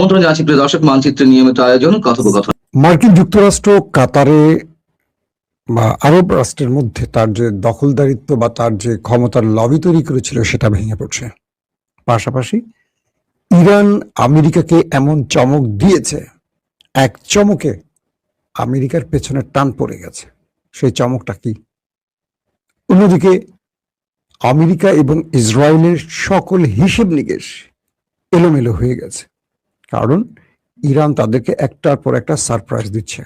আমন্ত্রণ জানাচ্ছি প্রিয় দর্শক, মানচিত্রের নিয়মিত আয়োজন কথোপকথন। মার্কিন যুক্তরাষ্ট্র কাতারে বা আরব রাষ্ট্রের মধ্যে তার যে দখলদারিত্ব বা তার যে ক্ষমতার লবি তৈরি করেছিল সেটা ভেঙে পড়ছে। পাশাপাশি ইরান আমেরিকাকে এমন চমক দিয়েছে, এক চমকে আমেরিকার পেছনে টান পড়ে গেছে। সেই চমকটা কি? অন্যদিকে আমেরিকা এবং ইসরায়েলের সকল হিসেব নিকেশ এলোমেলো হয়ে গেছে, কারণ ইরান তাদেরকে একটার পর একটা সারপ্রাইজ দিচ্ছে।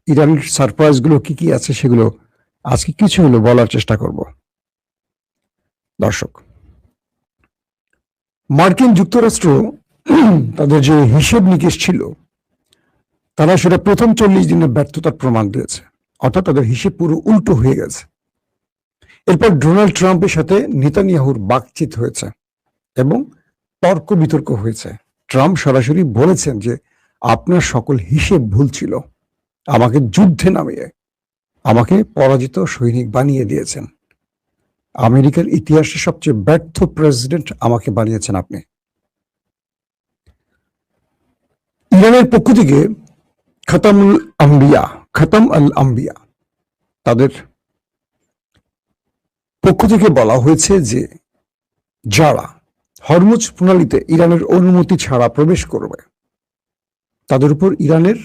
ইরানের সারপ্রাইজ গুলো কি কি আছে সেগুলো আজকে কিছু হলো বলার চেষ্টা করব। দর্শক, মার্কিন যুক্তরাষ্ট্র তাদের যে হিসেব নিকেশ ছিল, তারা সেটা প্রথম 40 দিনে ব্যর্থতার প্রমাণ দিয়েছে। অর্থাৎ তাদের হিসেব পুরো উল্টো হয়ে গেছে। এরপর ডোনাল্ড ট্রাম্পের সাথে নেতানিয়াহুর বাকচিত হয়েছে এবং তর্ক বিতর্ক হয়েছে। ট্রাম্প সরাসরি বলেছেন যে আপনার সকল হিসেব ভুল ছিল, আমাকে যুদ্ধে নামিয়ে আমাকে পরাজিত সৈনিক বানিয়ে দিয়েছেন। আমেরিকার ইতিহাসে সবচেয়ে ব্যর্থ প্রেসিডেন্ট আমাকে বানিয়েছেন আপনি। ইরানের পক্ষ থেকে খতম আল আম্বিয়া তাদের পক্ষ থেকে বলা হয়েছে যে যারা হরমুজ প্রণালীতে ইরানের অনুমতি ছাড়া প্রবেশ করবে তাদের উপর ইরানের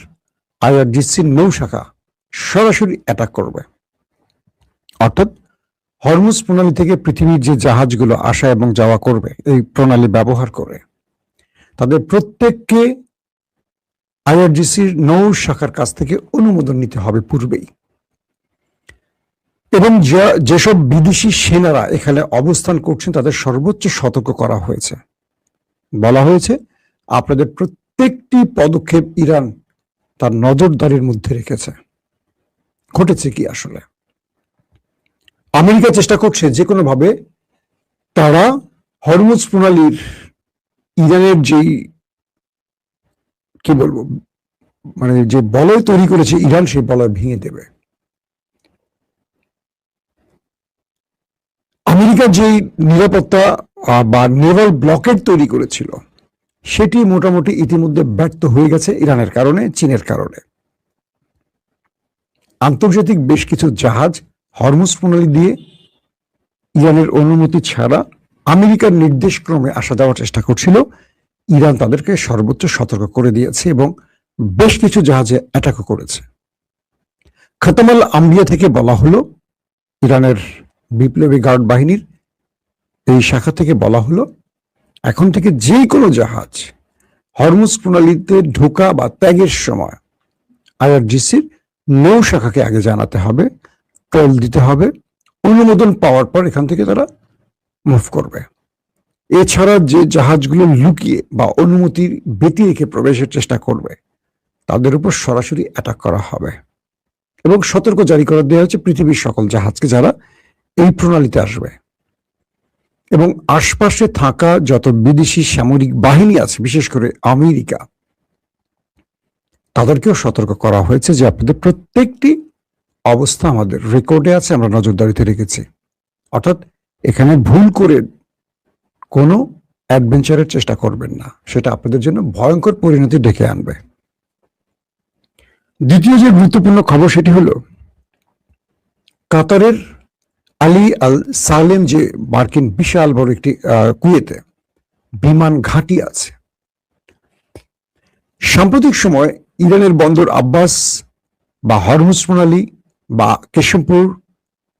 আইআরজিসির নৌ শাখা সরাসরি অ্যাটাক করবে। অর্থাৎ হরমুজ প্রণালী থেকে পৃথিবীর যে জাহাজগুলো আসা এবং যাওয়া করবে এই প্রণালী ব্যবহার করে, তাদের প্রত্যেককে আইআরজিসির নৌ শাখার কাছ থেকে অনুমোদন নিতে হবে পূর্বেই। এবং যেসব বিদেশি সেনারা এখানে অবস্থান করছেন তাদের সর্বোচ্চ সতর্ক করা হয়েছে। বলা হয়েছে আপনাদের প্রত্যেকটি পদক্ষেপ ইরান তার নজরদারির মধ্যে রেখেছে। ঘটেছে কি আসলে? আমেরিকা চেষ্টা করছে যে কোনো ভাবে তারা হরমুজ প্রণালীর ইরানের যেই কি বলবো মানে যে বলয় তৈরি করেছে ইরান, সেই বলয় ভেঙে দেবে। আমেরিকা যেই নিরাপত্তা বা নেভাল ব্লকেট তৈরি করেছিল সেটি মোটামুটি ইতিমধ্যে ব্যর্থ হয়ে গেছে ইরানের কারণে, চীনের কারণে। আন্তর্জাতিক বেশ কিছু জাহাজ হরমুজ প্রণালী দিয়ে ইরানের অনুমতি ছাড়া আমেরিকার নির্দেশক্রমে আসা যাওয়ার চেষ্টা করছিল। ইরান তাদেরকে সর্বোচ্চ সতর্ক করে দিয়েছে এবং বেশ কিছু জাহাজে অ্যাটাকও করেছে। খতম আল আম্বিয়া থেকে বলা হলো, ইরানের বিপ্লবী গার্ড বাহিনীর এই শাখা থেকে বলা হলো, এখন থেকে যে কোনো জাহাজ হরমুজ প্রণালীতে ঢোকা বা ত্যাগের সময় আইআরজিসির নৌ শাখাকে আগে জানাতে হবে, টোল দিতে হবে। অনুমোদন পাওয়ার পর এখান থেকে তারা মুভ করবে। এছাড়া যে জাহাজগুলো লুকিয়ে বা অনুমতির ব্যতি রেখে প্রবেশের চেষ্টা করবে তাদের উপর সরাসরি অ্যাটাক করা হবে এবং সতর্ক জারি করে দেওয়া হচ্ছে পৃথিবীর সকল জাহাজকে যারা এই প্রণালীতে আসবে। এবং আশপাশে থাকা যত বিদেশি সামরিক বাহিনী আছে, বিশেষ করে আমেরিকা, তাদেরকেও সতর্ক করা হয়েছে যে আপনাদের প্রত্যেকটি অবস্থা আমাদের রেকর্ডে আছে, আমরা নজরদারিতে রেখেছি। অর্থাৎ এখানে ভুল করে কোনো অ্যাডভেঞ্চারের চেষ্টা করবেন না, সেটা আপনাদের জন্য ভয়ঙ্কর পরিণতি ডেকে আনবে। দ্বিতীয় যে গুরুত্বপূর্ণ খবর সেটি হলো কাতারের আলী আল সালেম, যে মার্কিন বিশাল বড় একটি কুয়েতে বিমান ঘাঁটি আছে। সাম্প্রতিক সময় ইরানের বন্দর আব্বাস বা হরমুজ প্রণালী বা কেশমপুর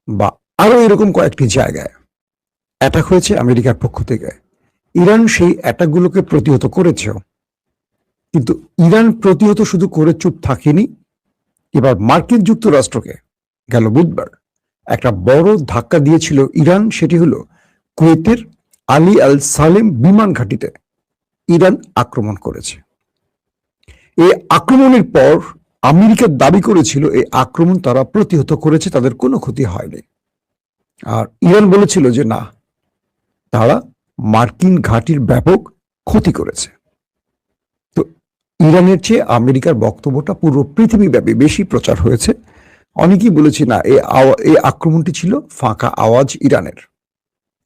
বা আরো এরকম কয়েকটি জায়গায় অ্যাটাক হয়েছে আমেরিকার পক্ষ থেকে। ইরান সেই অ্যাটাকগুলোকে প্রতিহত করেছে, কিন্তু ইরান প্রতিহত শুধু করে চুপ থাকেনি, এবার মার্কিন যুক্তরাষ্ট্রকে গেল বুধবার একটা বড় ধাক্কা দিয়েছিল ইরান। সেটি হলো কুয়েতের আলী আল সালেম বিমান ঘাঁটিতে ইরান আক্রমণ করেছে। এই আক্রমণের পর আমেরিকা দাবি করেছিল এই আক্রমণ তারা প্রতিহত করেছে, তাদের কোনো ক্ষতি হয়নি। আর ইরান বলেছিল যে না, তারা মার্কিন ঘাঁটির ব্যাপক ক্ষতি করেছে। তো ইরানের চেয়ে আমেরিকার বক্তব্যটা পুরো পৃথিবীব্যাপী বেশি প্রচার হয়েছে। অনেকেই বলেছে না, এই আক্রমণটি ছিল ফাঁকা আওয়াজ ইরানের,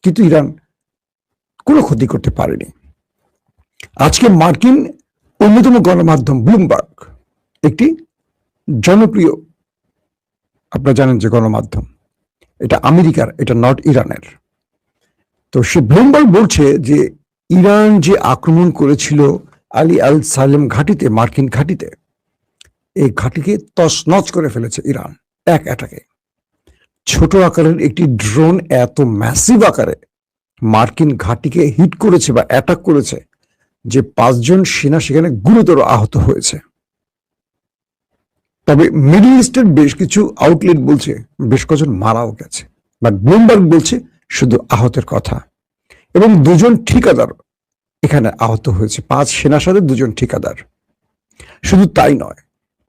কিন্তু ইরান কোনো ক্ষতি করতে পারেনি। আজকে মার্কিন অন্যতম গণমাধ্যম ব্লুমবার্গ, একটি জনপ্রিয়, আপনারা জানেন যে গণমাধ্যম, এটা আমেরিকার, এটা নট ইরানের। তো সে ব্লুমবার্গ বলছে যে ইরান যে আক্রমণ করেছিল আলী আল সালেম ঘাঁটিতে, মার্কিন ঘাঁটিতে, এই ঘাঁটিকে তছনছ করে ফেলেছে ইরান এক অ্যাটাকে। ছোট আকারের একটি ড্রোন এত ম্যাসিভ আকারে মার্কিন ঘাঁটিকে হিট করেছে বা অ্যাটাক করেছে যে 5 জন সেনা সেখানে গুরুতর আহত হয়েছে। তবে মিডল ইস্টের বেশ কিছু আউটলেট বলছে বেশ কজন মারাও গেছে, বাট ব্লুমবার্গ বলছে শুধু আহতের কথা, এবং 2 জন ঠিকাদার এখানে আহত হয়েছে, 5 সেনার সাথে 2 জন ঠিকাদার। শুধু তাই নয়,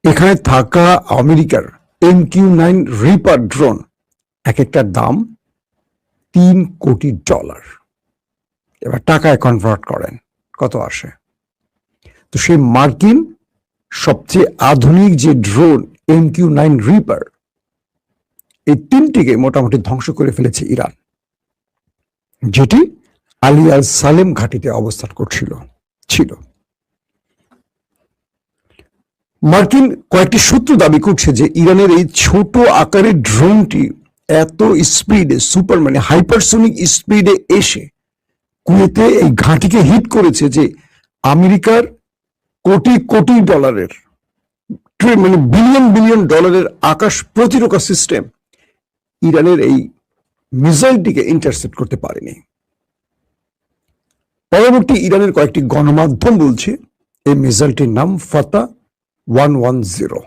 এখানে থাকা আমেরিকার MQ-9 রিপার ড্রোন এক একটার দাম $3 কোটি। এবার টাকায় কনভার্ট করেন কত আসে। তো সেই মার্কিন সবচেয়ে আধুনিক যে ড্রোন MQ-9 রিপার, এই 3টিকে মোটামুটি ধ্বংস করে ফেলেছে ইরান, যেটি আলী আল সালেম ঘাঁটিতে অবস্থান ছিল। মার্কিন কয়েকটি সূত্র দাবি করছে যে ইরানের এই ছোট আকারের ড্রোনটি এত স্পিডে, মানে হাইপারসোনিক স্পিডে এসে কুয়েতে এই ঘাঁটিকে হিট করেছে যে আমেরিকার কোটি কোটি ডলারের, মানে বিলিয়ন বিলিয়ন ডলারের আকাশ প্রতিরক্ষা সিস্টেম ইরানের এই মিসাইলটিকে ইন্টারসেপ্ট করতে পারেনি। পরবর্তী ইরানের কয়েকটি গণমাধ্যম বলছে এই মিসাইলটির নাম ফাতা 110।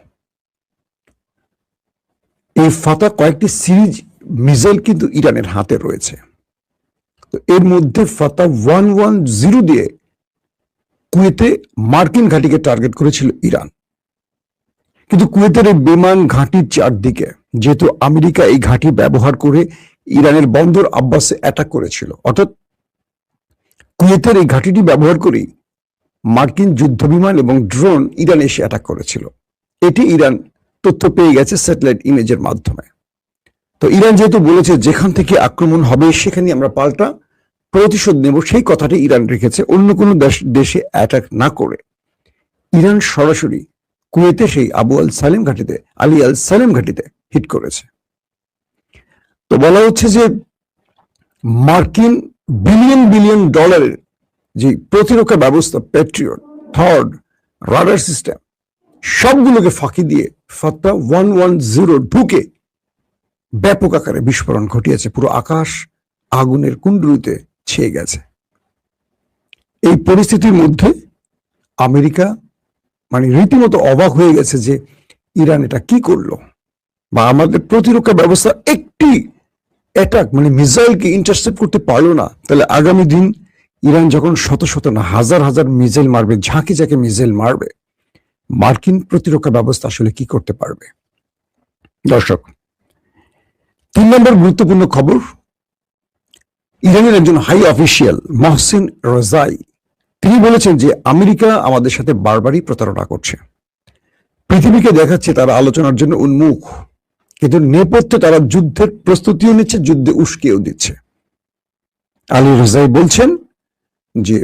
এই ফাতা কয়েকটি সিরিজ মিসাইল কিন্তু ইরানের হাতে রয়েছে। তো এর মধ্যে ফাতা 110 দিয়ে কুয়েতে মার্কিন ঘাঁটিকে টার্গেট করেছিল ইরান। কিন্তু কুয়েতের এই বিমান ঘাঁটির চারদিকে, যেহেতু আমেরিকা এই ঘাঁটি ব্যবহার করে ইরানের বন্দর আব্বাসে অ্যাটাক করেছিল, অর্থাৎ কুয়েতের এই ঘাঁটিটি ব্যবহার করেই মার্কিন যুদ্ধ বিমান এবং ড্রোন ইরান এসে অ্যাটাক করেছিল। এটি ইরান তথ্য পেয়ে গেছে স্যাটেলাইট ইমেজের মাধ্যমে। তো ইরান যেহেতু বলেছে যেখান থেকে আক্রমণ হবে সেখানে আমরা পাল্টা প্রতিশোধ নেব, সেই কথাটি ইরান রেখেছে। অন্য কোনো দেশে অ্যাটাক না করে ইরান সরাসরি কুয়েতে সেই আলী আল সালেম ঘাঁটিতে হিট করেছে। তো বলা হচ্ছে যে মার্কিন বিলিয়ন বিলিয়ন ডলারের যে প্রতিরক্ষা ব্যবস্থা, প্যাট্রিয়ট, থর্ড, রাডার সিস্টেম, সবগুলোকে ফাঁকি দিয়ে ফাতা 110 ঢুকে ব্যাপক আকারে বিস্ফোরণ ঘটিয়েছে। পুরো আকাশ আগুনের কুণ্ডুলিতে ছেয়ে গেছে। এই পরিস্থিতির মধ্যে আমেরিকা মানে রীতিমতো অবাক হয়ে গেছে যে ইরান এটা কি করলো, বা আমাদের প্রতিরক্ষা ব্যবস্থা একটি অ্যাটাক মানে মিসাইলকে ইন্টারসেপ্ট করতে পারলো না, তাহলে আগামী দিন ইরান যখন শত শত না হাজার হাজার মিসাইল মারবে, ঝাঁকে ঝাঁকে মিসাইল মারবে, মার্কিন প্রতিরক্ষা ব্যবস্থা আসলে কি করতে পারবে। দর্শক, 3 নম্বর গুরুত্বপূর্ণ খবর, ইরানের একজন হাই অফিসিয়াল মহসিন রেজাই, তিনি বলেছেন যে আমেরিকা আমাদের সাথে বারবারই প্রতারণা করছে, পৃথিবীকে দেখাচ্ছে তারা আলোচনার জন্য উন্মুখ, কিন্তু নেপথ্যে তারা যুদ্ধের প্রস্তুতিও নিচ্ছে, যুদ্ধে উস্কেও দিচ্ছে। আলী রেজাই বলছেন যে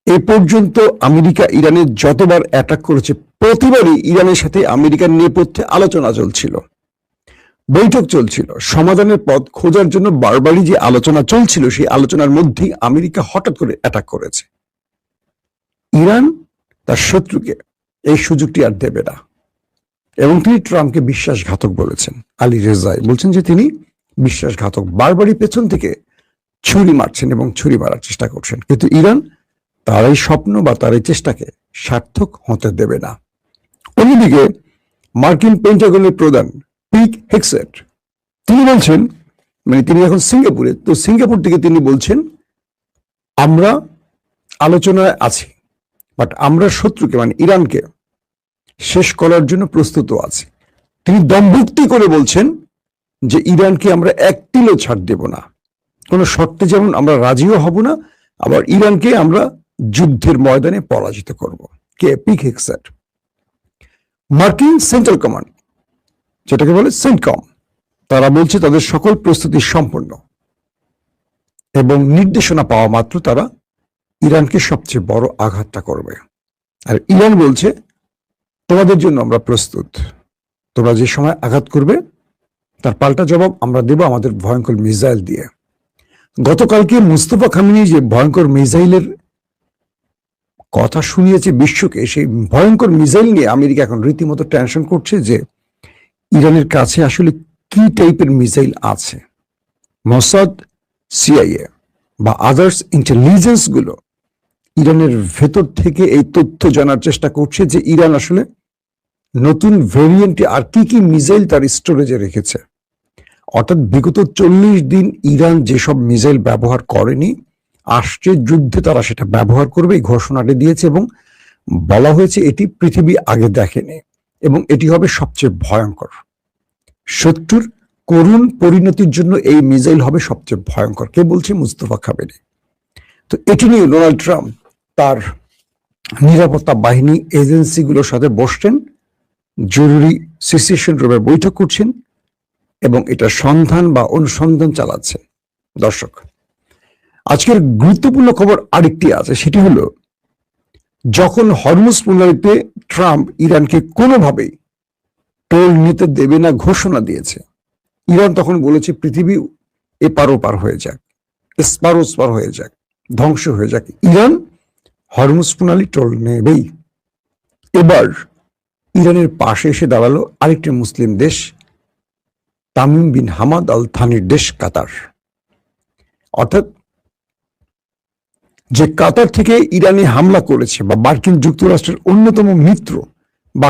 এ পর্যন্ত আমেরিকা ইরানে যতবার অ্যাটাক করেছে প্রতিবারই ইরানের সাথে আমেরিকার নেপথ্যে আলোচনা চলছিল, বৈঠক চলছিল, সমাধানের পথ খোঁজার জন্য বারবারই যে আলোচনা চলছিল, সেই আলোচনার মধ্যেই আমেরিকা হঠাৎ করে অ্যাটাক করেছে। ইরান তার শত্রুকে এই সুযোগটি আর দেবে না, এবং তিনি ট্রাম্পকে বিশ্বাসঘাতক বলেছেন। আলী রেজাই বলছেন যে তিনি বিশ্বাসঘাতক, বারবারই পেছন থেকে ছুরি মারছেন এবং ছুরি মারার চেষ্টা করছেন, কিন্তু ইরান তার এই স্বপ্ন বা তার এই চেষ্টাকে সার্থক হতে দেবে না। অন্যদিকে মার্কিন পেন্টাগনের প্রধান পিট হেগসেট তিনি বলছেন, মানে তিনি এখন সিঙ্গাপুরে, তো সিঙ্গাপুর থেকে তিনি বলছেন আমরা আলোচনায় আছি, বাট আমরা শত্রুকে মানে ইরানকে শেষ করার জন্য প্রস্তুত আছি। তিনি দম্ভুক্তি করে বলছেন যে ইরানকে আমরা এক তিলও ছাড় দেব না, কোন শর্তে যেমন আমরা রাজিও হব না, আবার ইরানকে আমরা যুদ্ধের ময়দানে পরাজিত করব। কে? পিট হেগসেট। মার্কিন সেন্ট্রাল কমান্ড, যেটাকে বলে সেন্টকম, তারা বলছে তাদের সকল প্রস্তুতি সম্পন্ন এবং নির্দেশনা পাওয়া মাত্র তারা ইরানকে সবচেয়ে বড় আঘাতটা করবে। আর ইরান বলছে তোমাদের জন্য আমরা প্রস্তুত, তোমরা যে সময় আঘাত করবে তার পাল্টা জবাব আমরা দেব আমাদের ভয়ঙ্কর মিসাইল দিয়ে। গতকালকে মুস্তফা খামেনি যে ভয়ঙ্কর মিসাইলের কথা শুনিয়েছে বিশ্বকে, সেই ভয়ঙ্কর মিসাইল নিয়ে আমেরিকা এখন রীতিমতো টেনশন করছে যে ইরানের কাছে আসলে কি টাইপের মিসাইল আছে। মোসাদ, সিআইএ বা আদার্স ইন্টেলিজেন্স গুলো ইরানের ভেতর থেকে এই তথ্য জানার চেষ্টা করছে যে ইরান আসলে নতুন ভেরিয়েন্টে আর কি কি মিসাইল তার স্টোরেজে রেখেছে। অর্থাৎ বিগত 40 দিন ইরান যেসব মিসাইল ব্যবহার করেনি, আসছে যুদ্ধে তারা সেটা ব্যবহার করবে এই ঘোষণাটি দিয়েছে এবং বলা হয়েছে এটি পৃথিবী আগে দেখেনি এবং এটি হবে সবচেয়ে ভয়ঙ্কর। শত্রুর করুণ পরিণতির জন্য এই মিসাইল হবে সবচেয়ে ভয়ঙ্কর। কে বলছে? মুস্তফা খামেনি। তো এটি নিয়ে ডোনাল্ড ট্রাম্প তার নিরাপত্তা বাহিনী এজেন্সিগুলোর সাথে বসছেন, জরুরি সিচুয়েশন রুমে বৈঠক করছেন এবং এটা সন্ধান বা অনুসন্ধান চালাচ্ছেন। দর্শক, আজকের গুরুত্বপূর্ণ খবর আরেকটি আছে, সেটি হলো যখন হরমুজ প্রণালীতে ট্রাম্প ইরানকে কোনোভাবেই টোল নিতে দেবে না ঘোষণা দিয়েছে, ইরান তখন বলেছে পৃথিবী এপার ওপার হয়ে যাক, এসপার ওসপার হয়ে যাক, ধ্বংস হয়ে যাক, ইরান হরমুজ প্রণালী টোল নেবেই। এবার ইরানের পাশে এসে দাঁড়ালো আরেকটি মুসলিম দেশ, তামিম বিন হামাদ আল থানির দেশ কাতার। অর্থাৎ যে কাতার থেকে ইরানে হামলা করেছে বা মার্কিন যুক্তরাষ্ট্রের অন্যতম মিত্র বা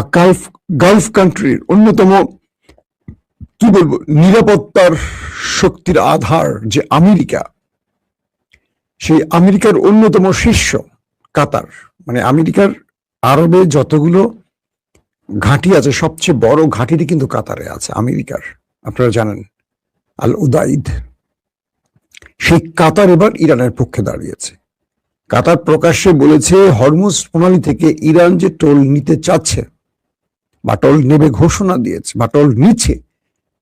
গালফ কান্ট্রির অন্যতম কি বলবো নিরাপত্তার শক্তির আধার যে আমেরিকা, সেই আমেরিকার অন্যতম শীর্ষ কাতার, মানে আমেরিকার আরবে যতগুলো ঘাঁটি আছে সবচেয়ে বড় ঘাঁটিটি কিন্তু কাতারে আছে আমেরিকার, আপনারা জানেন, আল উদাইদ। সেই কাতার এবার ইরানের পক্ষে দাঁড়িয়েছে। কাতার প্রকাশ্যে বলেছে হরমুজ প্রণালী থেকে ইরান যে টোল নিতে চাচ্ছে বা টোল নেবে ঘোষণা দিয়েছে বা টোল নিচ্ছে,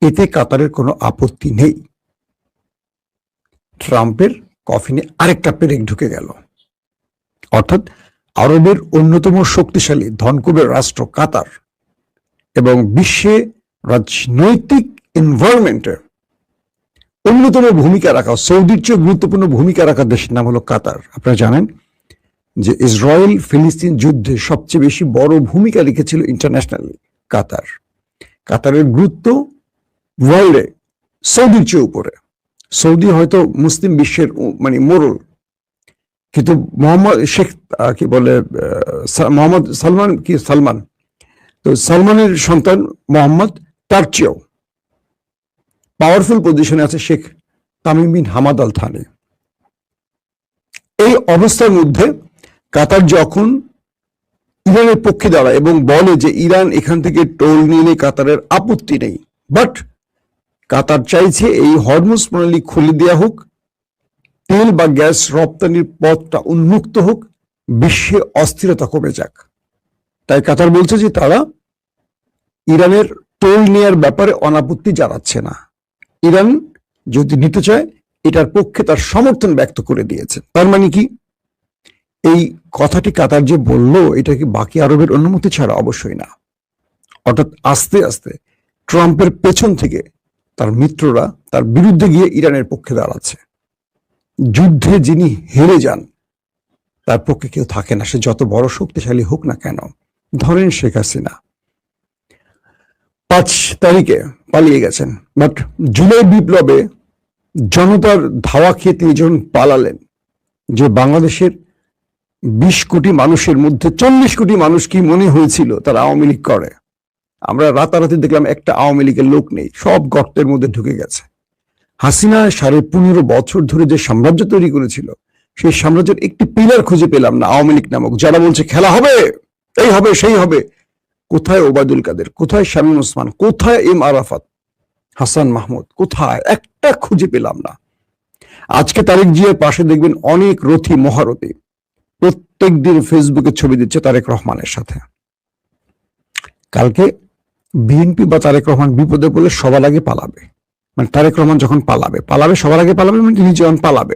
এতে কাতারের কোনো আপত্তি নেই। ট্রাম্পের কফিনে আরেকটা পেরেক ঢুকে গেল। অর্থাৎ আরবের অন্যতম শক্তিশালী ধনকুবের রাষ্ট্র কাতার এবং বিশ্বে রাজনৈতিক এনভায়রনমেন্টে অন্যতম ভূমিকা রাখা, সৌদির চেয়ে গুরুত্বপূর্ণ ভূমিকা রাখা দেশের নাম হলো কাতার। আপনারা জানেন যে ইসরায়েল ফিলিস্তিন যুদ্ধে সবচেয়ে বেশি বড় ভূমিকা রেখেছিল ইন্টারন্যাশনালি কাতার। কাতারের গুরুত্ব ওয়ার্ল্ডে সৌদির চেয়ে উপরে। সৌদি হয়তো মুসলিম বিশ্বের মানে মোড়ল, কিন্তু মোহাম্মদ শেখ কি বলে মোহাম্মদ সালমান, কি সালমান, তো সালমানের সন্তান মোহাম্মদ তার চেয়েও পাওয়ারফুল পজিশনে আছে Sheikh Tamim bin Hamad Al Thani. এই অবস্থার মধ্যে কাতার যখন ইরানের পক্ষে দাঁড়ায় এবং বলে যে ইরান এখান থেকে টোল নিয়ে কাতারের আপত্তি নেই, বাট কাতার চাইছে এই হরমুজ প্রণালী খুলে দেওয়া হোক, তেল বা গ্যাস রপ্তানির পথটা উন্মুক্ত হোক, বিশ্বে অস্থিরতা কমে যাক। তাই কাতার বলছে যে তারা ইরানের টোল নেয়ার ব্যাপারে অনাপত্তি জানাচ্ছে না। ইরান যদি নিতে চায় এটার পক্ষে তার সমর্থন ব্যক্ত করে দিয়েছে। তার মানে কি এই কথাটি কাতার যে বলল, এটা কি বাকি আরবের অনুমতি ছাড়া? অবশ্যই না। অর্থাৎ আস্তে আস্তে ট্রাম্পের পেছন থেকে তার মিত্ররা তার বিরুদ্ধে গিয়ে ইরানের পক্ষে দাঁড়াচ্ছে। যুদ্ধে যিনি হেরে যান তার পক্ষে কেউ থাকে না, সে যত বড় শক্তিশালী হোক না কেন। ধরেন শেখ হাসিনা 5 তারিখে পালিয়ে গেছেন, বাট জুলাই বিপ্লবে জনতার ধাওয়া খেয়ে তিনি যখন পালালেন, যে বাংলাদেশের 20 কোটি মানুষের মধ্যে 40 কোটি মানুষ কি মনে হয়েছিল তারা আওয়ামী লীগ করে? আমরা রাতারাতি দেখলাম একটা আওয়ামী লীগের লোক নেই, সব গর্তের মধ্যে ঢুকে গেছে। হাসিনা 15.5 বছর ধরে যে সাম্রাজ্য তৈরি করেছিল, সেই সাম্রাজ্যের একটি পিলার খুঁজে পেলাম না আওয়ামী লীগ নামক, যারা বলছে খেলা হবে, এই হবে, সেই হবে। কোথায় ওবায়দুল কাদের, কোথায় শামীম ওসমান, কোথায় এম আরাফাত, হাসান মাহমুদ, কোথায়? একটা খুঁজে পেলাম না। আজকে তারেক জিয়ার পাশে দেখবেন অনেক রথী মহারথী প্রত্যেক দিন ফেসবুকে ছবি দিচ্ছে তারেক রহমানের সাথে। কালকে বিএনপি বা তারেক রহমান বিপদে পড়লে সবার আগে পালাবে, মানে তারেক রহমান যখন পালাবে সবার আগে পালাবে, মানে তিনি যখন পালাবে।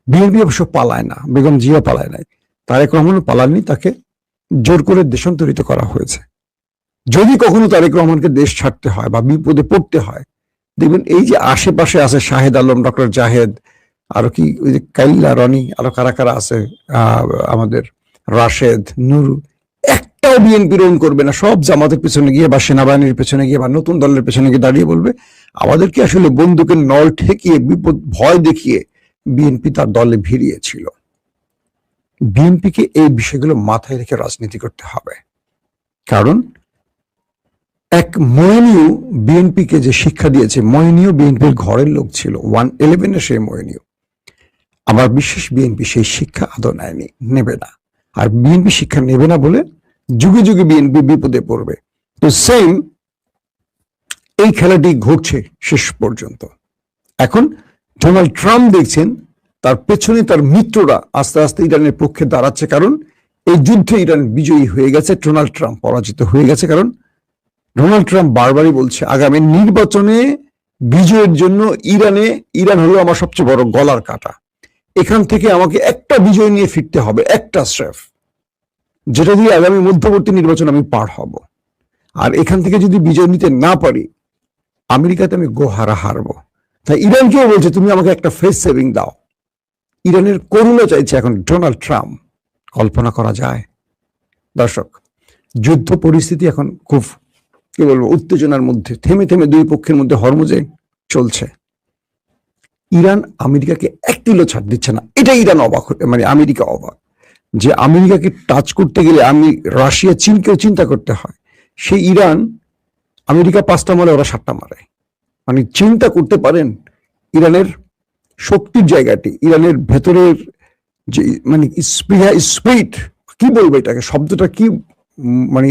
বিএনপি অবশ্য পালায় না, বেগম জিয়া পালায় নাই, তারেক রহমানও পালাননি, তাকে জোর করে দেশান্তরিত করা হয়েছে। যদি কখনো তারেক রহমানকে দেশ ছাড়তে হয় বা বিপদে পড়তে হয়, দেখবেন এই যে আশেপাশে আছে শাহেদ আলম, ডক্টর জাহেদ, আরো কি ওই যে কাইল্লা রনি, আরো কারা কারা আছে, আমাদের রাশেদ, নুরু, একটাও বিএনপি রং করবে না। সব জামাতের পেছনে গিয়ে বা সেনাবাহিনীর পেছনে গিয়ে বা নতুন দলের পেছনে গিয়ে দাঁড়িয়ে বলবে আমাদেরকে আসলে বন্দুকের নল ঠেকিয়ে বিপদ ভয় দেখিয়ে বিএনপি তার দলে ভিড়িয়েছিল। বিএনপিকে এই বিষয়গুলো মাথায় রেখে রাজনীতি করতে হবে। কারণ এক মইনীয় বিএনপিকে যে শিক্ষা দিয়েছে, মইনীয় বিএনপির ঘরের লোক ছিল, 111 সেই মইনীয়। আমার বিশ্বাস বিএনপি সেই শিক্ষা আদৌ নেয়নি, নেবে না। আর বিএনপি শিক্ষা নেবে না বলে যুগে যুগে বিএনপি বিপদে পড়বে। তো সেম এই খেলাটি ঘটছে শেষ পর্যন্ত। এখন ডোনাল্ড ট্রাম্প দেখছেন তার পেছনে তার মিত্ররা আস্তে আস্তে ইরানের পক্ষে দাঁড়াচ্ছে, কারণ এই যুদ্ধে ইরান বিজয়ী হয়ে গেছে, ডোনাল্ড ট্রাম্প পরাজিত হয়ে গেছে। কারণ ডোনাল্ড ট্রাম্প বারবারই বলছে আগামী নির্বাচনে বিজয়ের জন্য ইরান হলো আমার সবচেয়ে বড় গলার কাটা। এখান থেকে আমাকে একটা বিজয় নিয়ে ফিরতে হবে, একটা স্রেফ, যেটা দিয়ে আগামী মধ্যবর্তী নির্বাচন আমি পার হব। আর এখান থেকে যদি বিজয় নিতে না পারি, আমেরিকাতে আমি গোহারা হারবো। তাই ইরানকেও বলছে তুমি আমাকে একটা ফেস সেভিং দাও। ইরানের করুণা চাইছে এখন ডোনাল্ড ট্রাম্প। কল্পনা করা যায় দর্শক, যুদ্ধ পরিস্থিতি এখন খুব কি বলবো উত্তেজনার মধ্যে, থেমে থেমে দুই পক্ষের মধ্যে হরমুজে চলছে। ইরান আমেরিকাকে একটিলো ছাড় দিচ্ছে না। এটা ইরান অবাক, মানে আমেরিকা অবাক যে আমেরিকাকে টাচ করতে গেলে রাশিয়া চীনকেও চিন্তা করতে হয়। সেই ইরান আমেরিকা 5টা মারে, ওরা 7টা মারে। মানে চিন্তা করতে পারেন ইরানের শক্তির জায়গাটি, ইরানের ভেতরের যে মানে স্পৃহা, স্পিরিট, কি বলবো এটাকে, শব্দটা কি, মানে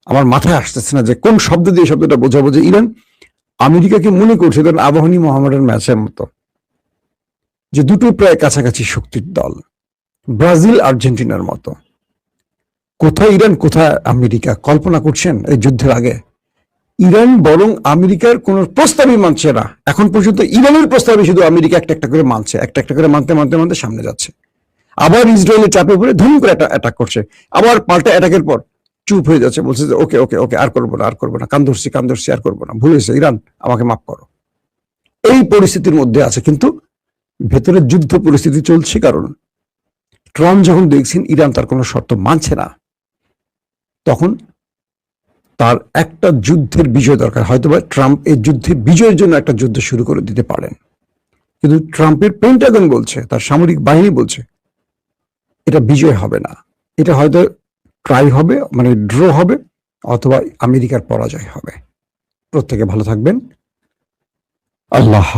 আমার মাথায় আসতেছে না যে কোন শব্দ দিয়ে শব্দটা বোঝাবো। যে ইরান আমেরিকাকে মনে করছে ধরেন আবাহনী মোহামেডান ম্যাচের মতো, যে দুটো প্রায় কাছাকাছি শক্তির দল, ব্রাজিল আর্জেন্টিনার মতো। কোথায় ইরান, কোথায় আমেরিকা, কল্পনা করছেন এই যুদ্ধের আগে? ইরান বরং আমেরিকার কোন প্রস্তাবই মানছে না এখন পর্যন্ত। ইরানের প্রস্তাবে শুধু আমেরিকা একটা একটা করে মানছে, একটা একটা করে মানতে মানতে মানতে সামনে যাচ্ছে। আবার ইসরায়েলের চাপে পড়ে ধুম করে অ্যাটাক করছে, আবার পাল্টা অ্যাটাকের পর চুপ হয়ে যাচ্ছে, বলছে যে ওকে ওকে ওকে, আর করবো না, আর করবো না, কান ধরছি আর করবো না, ভুল হয়েছে, ইরান আমাকে মাফ করো। এই পরিস্থিতির মধ্যে আছে, কিন্তু ভেতরে যুদ্ধ পরিস্থিতি চলছে। কারণ ট্রাম্প যখন দেখছেন ইরান তার কোনো শর্ত মানছে না, তখন তার একটা যুদ্ধের বিজয় দরকার। হয়তোবা ট্রাম্প এই যুদ্ধে বিজয়ের জন্য একটা যুদ্ধ শুরু করে দিতে পারেন, কিন্তু ট্রাম্পের পেন্টাগন বলছে, তার সামরিক বাহিনী বলছে এটা বিজয় হবে না, এটা হয়তো ট্রাই হবে, মানে ড্র হবে, অথবা আমেরিকার পরাজয় হবে। প্রত্যেকে ভালো থাকবেন। আল্লাহ।